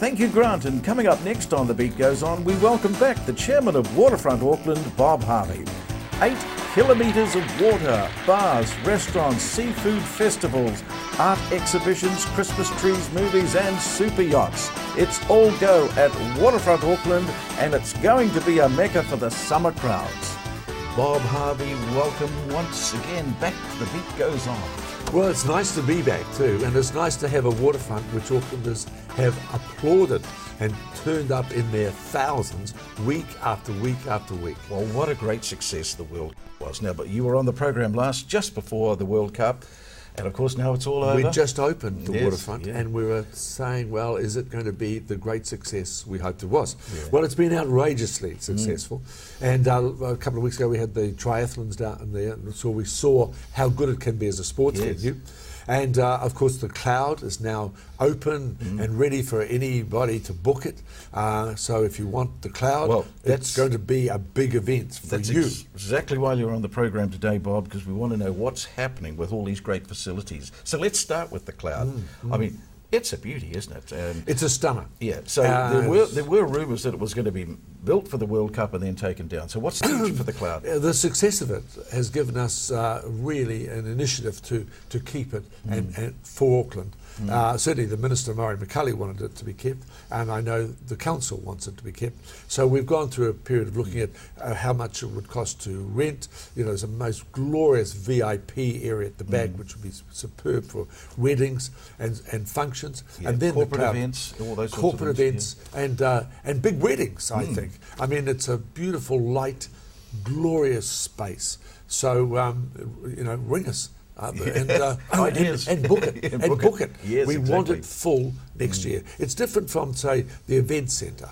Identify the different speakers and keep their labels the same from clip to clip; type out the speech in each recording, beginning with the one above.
Speaker 1: Thank you, Grant. And coming up next on The Beat Goes On, we welcome back the chairman of Waterfront Auckland, Bob Harvey. 8 kilometres of water, bars, restaurants, seafood festivals, art exhibitions, Christmas trees, movies and super yachts. It's all go at Waterfront Auckland, and it's going to be a mecca for the summer crowds. Bob Harvey, welcome once again back to The Beat Goes On.
Speaker 2: Well, it's nice to be back too, and it's nice to have a waterfront which Aucklanders have applauded and turned up in their thousands week after week after week.
Speaker 1: Well, what a great success the World Cup was. Now, but you were on the program just before the World Cup, and of course now it's all over.
Speaker 2: We just opened the waterfront,
Speaker 1: yeah.
Speaker 2: and we were saying, well, is it going to be the great success we hoped it was?
Speaker 1: Yeah.
Speaker 2: Well, it's been outrageously successful, and a couple of weeks ago we had the triathlons down there, and so we saw how good it can be as a sports venue. And of course the Cloud is now open and ready for anybody to book it. So if you want the Cloud, it's going to be a big event for you.
Speaker 1: That's exactly why you're on the program today, Bob, because we want to know what's happening with all these great facilities. So let's start with the Cloud. I mean, it's a beauty, isn't it?
Speaker 2: It's a stunner.
Speaker 1: Yeah. So there were rumours that it was going to be built for the World Cup and then taken down. So what's the future for the Cloud?
Speaker 2: The success of it has given us really an initiative to keep it and for Auckland. Certainly the Minister, Murray McCully, wanted it to be kept, and I know the Council wants it to be kept. So we've gone through a period of looking at how much it would cost to rent. You know, there's a most glorious VIP area at the back, which would be superb for weddings and functions.
Speaker 1: Yeah,
Speaker 2: and then
Speaker 1: corporate
Speaker 2: the Cloud,
Speaker 1: events, all those sorts
Speaker 2: corporate
Speaker 1: of events,
Speaker 2: and big weddings, I think. I mean, it's a beautiful, light, glorious space. So, ring us.
Speaker 1: Ideas.
Speaker 2: And book it.
Speaker 1: And
Speaker 2: and book it.
Speaker 1: Yes,
Speaker 2: we
Speaker 1: exactly.
Speaker 2: want it full next year. It's different from, say, the Event Centre,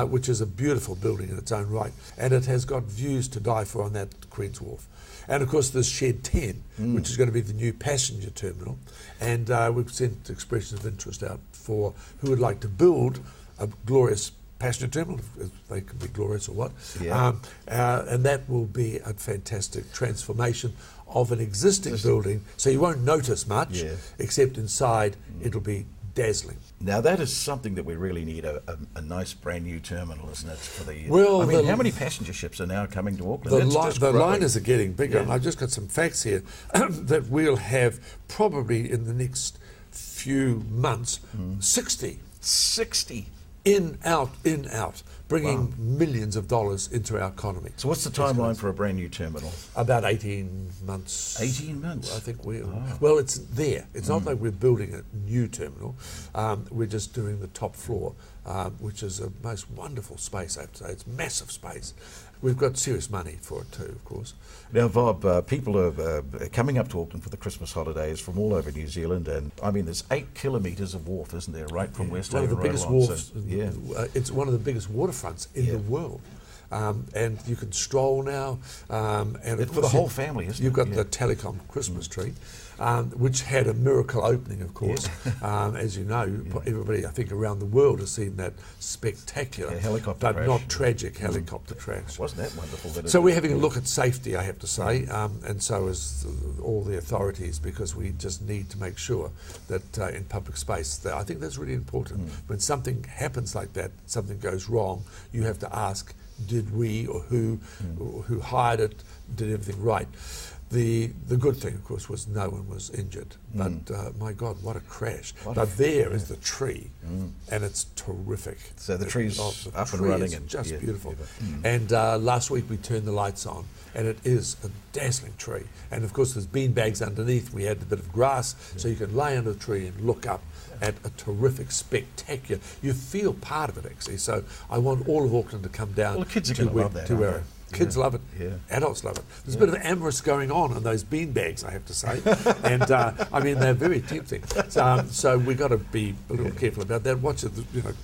Speaker 2: which is a beautiful building in its own right, and it has got views to die for on that Queen's Wharf. And of course there's Shed 10, which is going to be the new passenger terminal, and we've sent expressions of interest out for who would like to build a glorious passenger terminal, if they can be glorious or what, and that will be a fantastic transformation of an existing building, so you won't notice much, except inside it'll be dazzling.
Speaker 1: Now that is something that we really need, a nice brand new terminal, isn't it? For the how many passenger ships are now coming to Auckland?
Speaker 2: The liners are getting bigger, and I've just got some facts here that we'll have probably in the next few months 60 in, out, bringing millions of dollars into our economy.
Speaker 1: So what's the timeline for a brand new terminal?
Speaker 2: About 18 months.
Speaker 1: 18 months?
Speaker 2: I think well, it's there. It's not like we're building a new terminal. We're just doing the top floor, which is a most wonderful space, I have to say. It's massive space. We've got serious money for it too, of course.
Speaker 1: Now, Bob, people are coming up to Auckland for the Christmas holidays from all over New Zealand, and I mean, there's 8 kilometres of wharf, isn't there, right from West
Speaker 2: One of the
Speaker 1: right
Speaker 2: biggest
Speaker 1: along.
Speaker 2: wharfs.
Speaker 1: So,
Speaker 2: it's one of the biggest waterfronts in the world. And you can stroll now. And
Speaker 1: it's for the whole family, isn't it?
Speaker 2: You've got the Telecom Christmas tree, which had a miracle opening, of course. As you know, everybody, I think, around the world has seen that spectacular,
Speaker 1: helicopter
Speaker 2: but not tragic helicopter crash.
Speaker 1: Wasn't that wonderful?
Speaker 2: So we're having a look at safety, I have to say, and so is all the authorities, because we just need to make sure that in public space, I think that's really important. When something happens like that, something goes wrong, you have to ask, did we or who hired it did everything right? The good thing, of course, was no one was injured. But my God, what a crash! But there is the tree, and it's terrific.
Speaker 1: So the tree's up and running, and
Speaker 2: just beautiful. And last week we turned the lights on, and it is a dazzling tree. And of course, there's bean bags underneath. We had a bit of grass, so you can lay under the tree and look up at a terrific, spectacular. You feel part of it, actually. So I want all of Auckland to come down.
Speaker 1: Well, the kids are going to love that.
Speaker 2: Kids love it. Adults love it. There's a bit of amorous going on those bean bags, I have to say. And I mean, they're very tempting. So we've got to be a little careful about that. Watch it.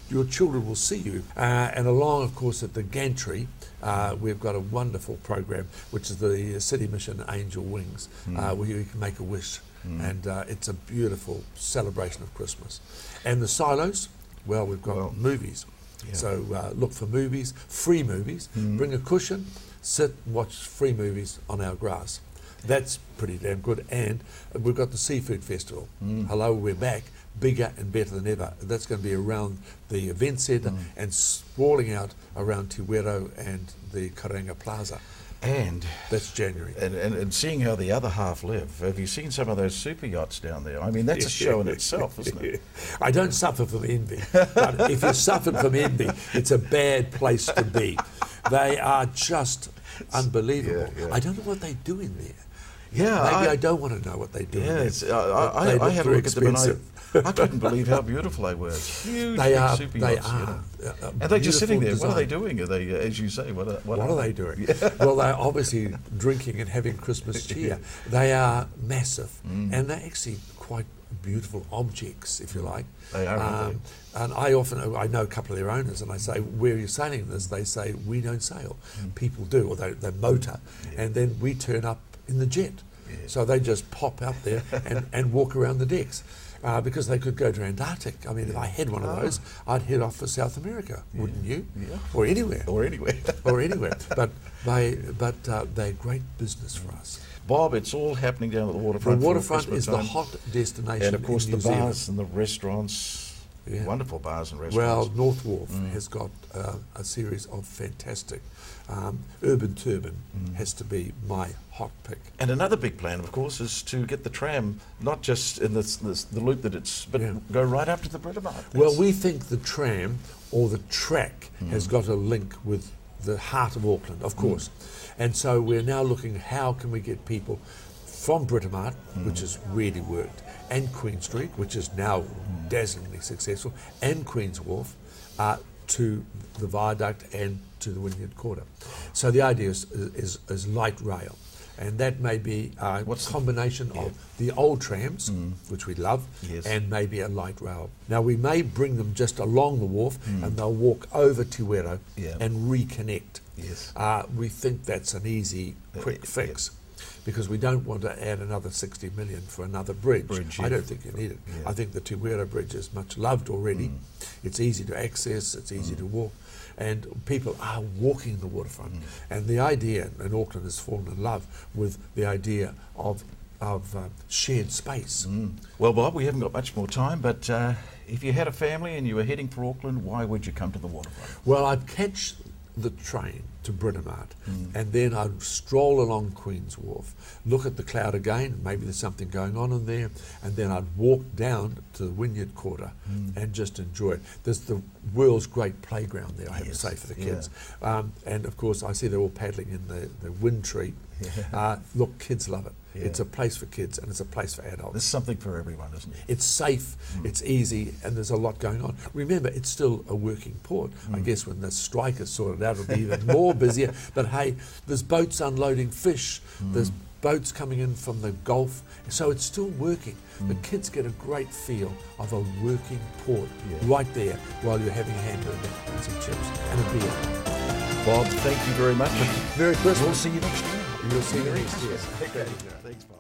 Speaker 2: Your children will see you. And along, of course, at the gantry, we've got a wonderful program, which is the City Mission Angel Wings, where you can make a wish. And it's a beautiful celebration of Christmas. And the silos, well, we've got movies. So look for movies, free movies. Bring a cushion, sit and watch free movies on our grass. That's pretty damn good. And we've got the Seafood Festival. Hello, we're back. bigger and better than ever. That's going to be around the event centre and sprawling out around Te Wero and the Karenga Plaza.
Speaker 1: And
Speaker 2: that's January.
Speaker 1: And seeing how the other half live, have you seen some of those super yachts down there? I mean, that's a show in itself, isn't it?
Speaker 2: I don't suffer from envy, but if you suffered from envy, it's a bad place to be. They are just unbelievable.
Speaker 1: Yeah.
Speaker 2: I don't know what they do in there.
Speaker 1: Yeah,
Speaker 2: maybe I don't want to know what they do.
Speaker 1: Yeah,
Speaker 2: I
Speaker 1: had a look at them and I couldn't believe how beautiful they were. Huge,
Speaker 2: they are.
Speaker 1: super
Speaker 2: They
Speaker 1: yachts,
Speaker 2: are.
Speaker 1: And they're just sitting there.
Speaker 2: Design.
Speaker 1: What are they doing? Are they, as you say, what
Speaker 2: are they doing? Yeah. Well, they're obviously drinking and having Christmas cheer. They are massive, and they're actually quite beautiful objects, if you like.
Speaker 1: They are.
Speaker 2: And I know a couple of their owners, and I say, "Where are you sailing this?" They say, "We don't sail. People do, or they motor, and then we turn up in the jet." Yeah. So they just pop out there and walk around the decks. Because they could go to Antarctic. I mean, if I had one of those, I'd head off for South America, wouldn't you?
Speaker 1: Yeah.
Speaker 2: Or anywhere.
Speaker 1: Or anywhere.
Speaker 2: Or anywhere. But they're great business for us.
Speaker 1: Bob, it's all happening down at the waterfront.
Speaker 2: The waterfront is the hot destination.
Speaker 1: And of course,
Speaker 2: in
Speaker 1: the
Speaker 2: New Zealand.
Speaker 1: bars and the restaurants. Yeah. Wonderful bars and restaurants.
Speaker 2: Well, North Wharf has got a series of fantastic. Urban Turban has to be my hot pick.
Speaker 1: And another big plan, of course, is to get the tram, not just in the loop that it's, but go right up to the Britomart.
Speaker 2: Well, we think the tram or the track has got a link with the heart of Auckland, of course. And so we're now looking how can we get people from Britomart, which has really worked, and Queen Street, which is now dazzlingly successful, and Queen's Wharf, to the viaduct and to the Wynyard Quarter. So the idea is light rail, and that may be a combination of the old trams, which we love, and maybe a light rail. Now we may bring them just along the wharf, and they'll walk over Te Wero and reconnect.
Speaker 1: Yes.
Speaker 2: We think that's an easy, quick fix. Because we don't want to add another 60 million for another bridge. I don't think you need it. I think the Te Wero Bridge is much loved already. It's easy to access, it's easy to walk, and people are walking the waterfront. And the idea, and Auckland has fallen in love with the idea of shared space.
Speaker 1: Well, Bob, we haven't got much more time, but if you had a family and you were heading for Auckland, why would you come to the waterfront?
Speaker 2: Well, I'd catch the train to Britomart, and then I'd stroll along Queen's Wharf, look at the cloud again, maybe there's something going on in there, and then I'd walk down to the Wynyard Quarter and just enjoy it. There's the world's great playground there, I have to say, for the kids. And of course, I see they're all paddling in the wind tree. Look, kids love it. It's a place for kids and it's a place for adults.
Speaker 1: There's something for everyone, isn't it?
Speaker 2: It's safe, it's easy, and there's a lot going on. Remember, it's still a working port. I guess when the strike is sorted out, it'll be even more busier. But hey, there's boats unloading fish, there's boats coming in from the Gulf, so it's still working. The kids get a great feel of a working port right there while you're having a hamburger and some chips and a beer.
Speaker 1: Bob, thank you very much.
Speaker 2: Merry Christmas.
Speaker 1: We'll see you next year.
Speaker 2: You'll see you next year.
Speaker 1: Thanks, Bob.